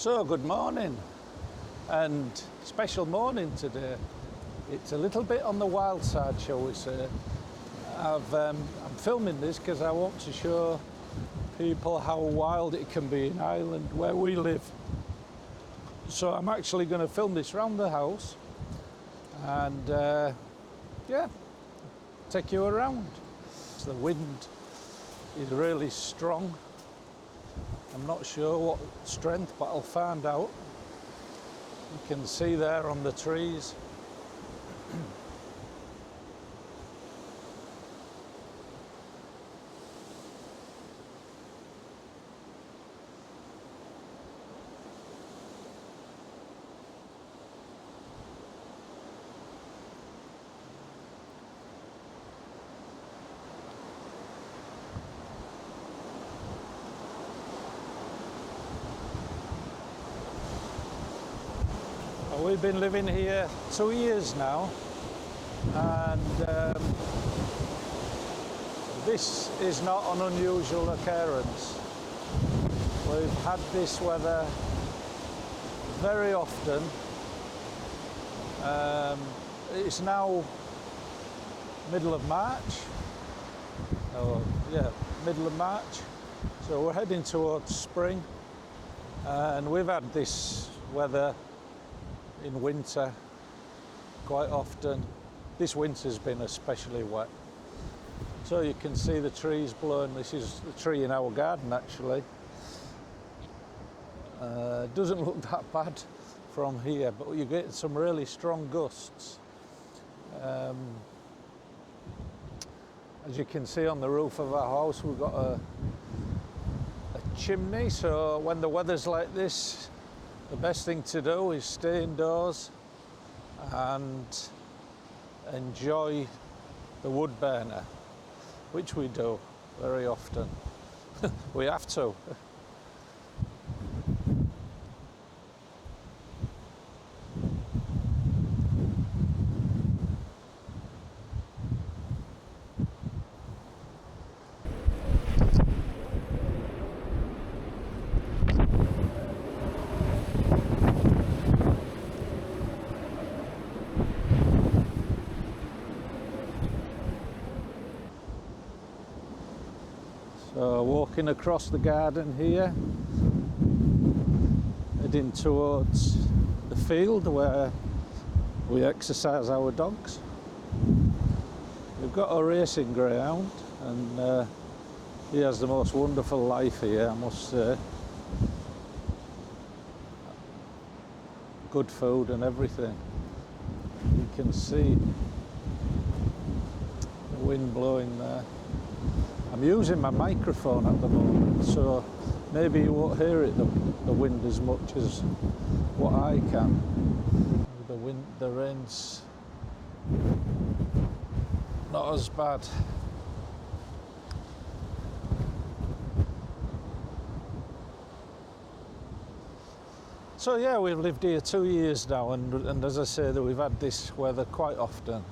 So good morning, and special morning today. It's a little bit on the wild side, shall we say. I'm filming this because I want to show people how wild it can be in Ireland where we live. So I'm actually going to film this round the house and take you around. The wind is really strong. I'm not sure what strength, but I'll find out. You can see there on the trees. We've been living here 2 years now, and this is not an unusual occurrence. We've had this weather very often. It's now middle of March. Middle of March. So we're heading towards spring, and we've had this weather in winter quite often. This winter's been especially wet. So you can see the trees blowing. This is the tree in our garden actually. Doesn't look that bad from here, but you get some really strong gusts. As you can see on the roof of our house, we've got a chimney, so when the weather's like this, the best thing to do is stay indoors and enjoy the wood burner, which we do very often. We have to. So walking across the garden here, heading towards the field where we exercise our dogs. We've got a racing greyhound, and he has the most wonderful life here, I must say. Good food and everything. You can see the wind blowing there. I'm using my microphone at the moment, so maybe you won't hear it, the wind, as much as what I can. The wind, the rain's not as bad. So yeah, we've lived here 2 years now, and as I say, that we've had this weather quite often.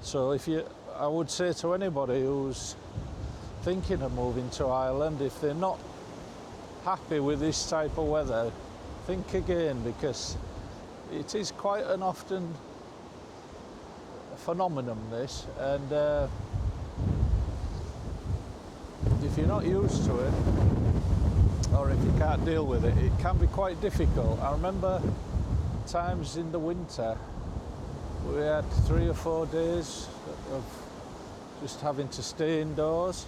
So I would say to anybody who's thinking of moving to Ireland, if they're not happy with this type of weather, think again, because it is quite an often phenomenon, this, and if you're not used to it, or if you can't deal with it, it can be quite difficult. I remember times in the winter we had 3 or 4 days of just having to stay indoors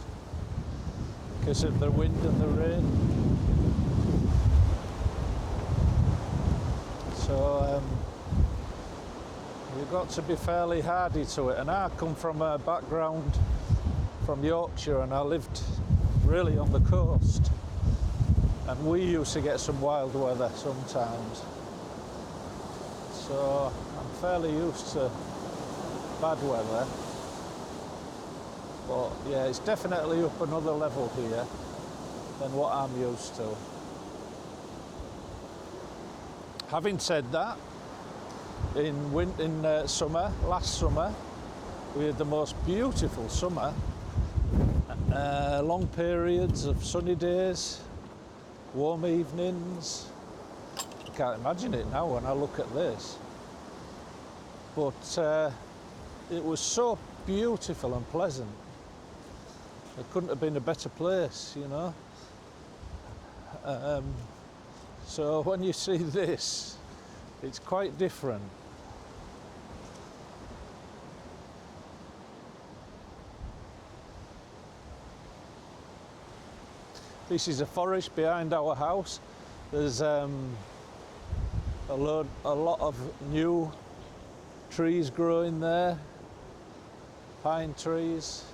because of the wind and the rain. So you've got to be fairly hardy to it. And I come from a background from Yorkshire, and I lived really on the coast, and we used to get some wild weather sometimes. So I'm fairly used to bad weather. But yeah, it's definitely up another level here than what I'm used to. Having said that, last summer, we had the most beautiful summer. Long periods of sunny days, warm evenings, can't imagine it now when I look at this. But it was so beautiful and pleasant. It couldn't have been a better place, you know. So when you see this, it's quite different. This is a forest behind our house. There's a lot of new trees growing there, pine trees,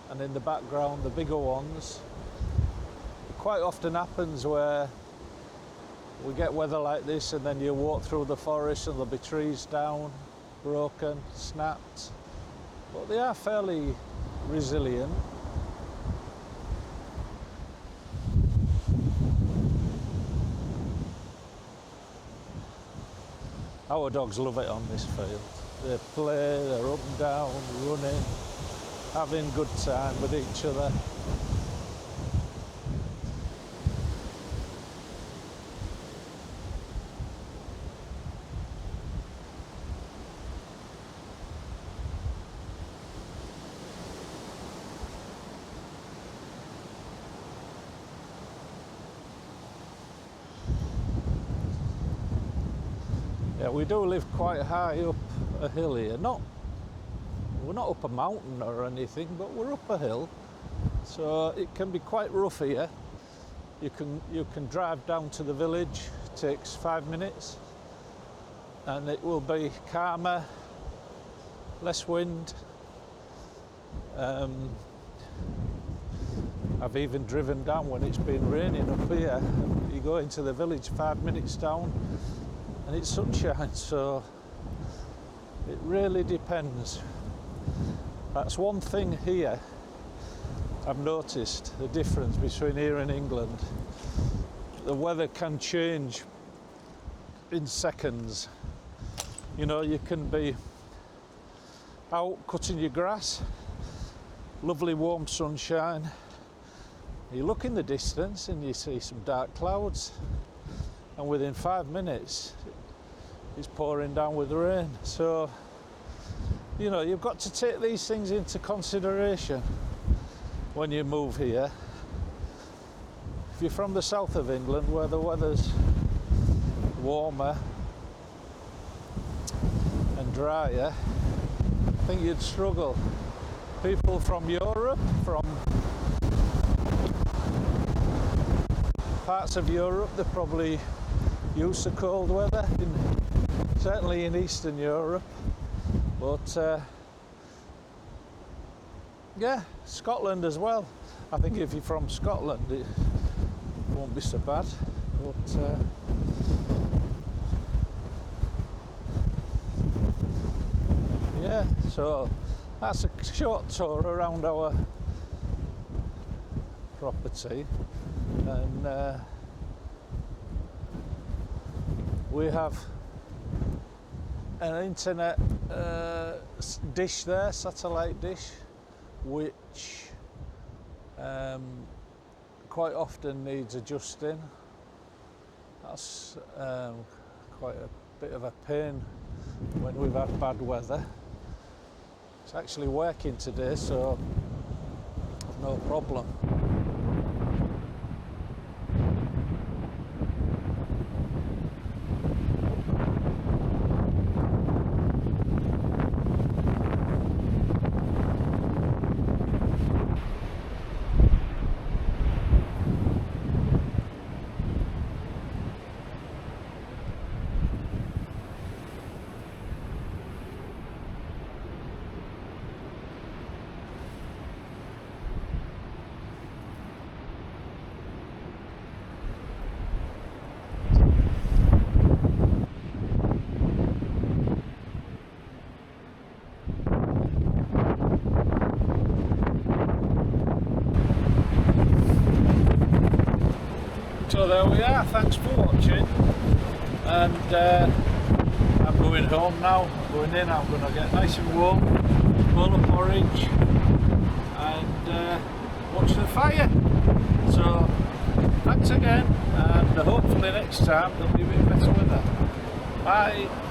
and in the background the bigger ones. It quite often happens where we get weather like this and then you walk through the forest and there'll be trees down, broken, snapped, but they are fairly resilient. Our dogs love it on this field. They play, they're up and down, running, having good time with each other. Yeah, we do live quite high up a hill here. We're not up a mountain or anything, but we're up a hill, so it can be quite rough here. You can drive down to the village. It takes 5 minutes, and it will be calmer, less wind. I've even driven down when it's been raining up here. You go into the village 5 minutes down, and it's sunshine, so it really depends. That's one thing here I've noticed, the difference between here and England. The weather can change in seconds. You know, you can be out cutting your grass, lovely warm sunshine. You look in the distance and you see some dark clouds, and within 5 minutes it's pouring down with rain. So, you know, you've got to take these things into consideration when you move here. If you're from the south of England, where the weather's warmer and drier, I think you'd struggle. People from Europe, from parts of Europe, they're probably used to cold weather, certainly in Eastern Europe. But yeah, Scotland as well. I think if you're from Scotland, it won't be so bad. But yeah, so that's a short tour around our property, and we have an internet dish there, satellite dish, which quite often needs adjusting. That's quite a bit of a pain when we've had bad weather. It's actually working today, so no problem. So there we are, thanks for watching, and I'm going home now. I'm going in, I'm going to get nice and warm, bowl of porridge, and watch the fire. So thanks again, and hopefully next time there'll be a bit better weather. Bye.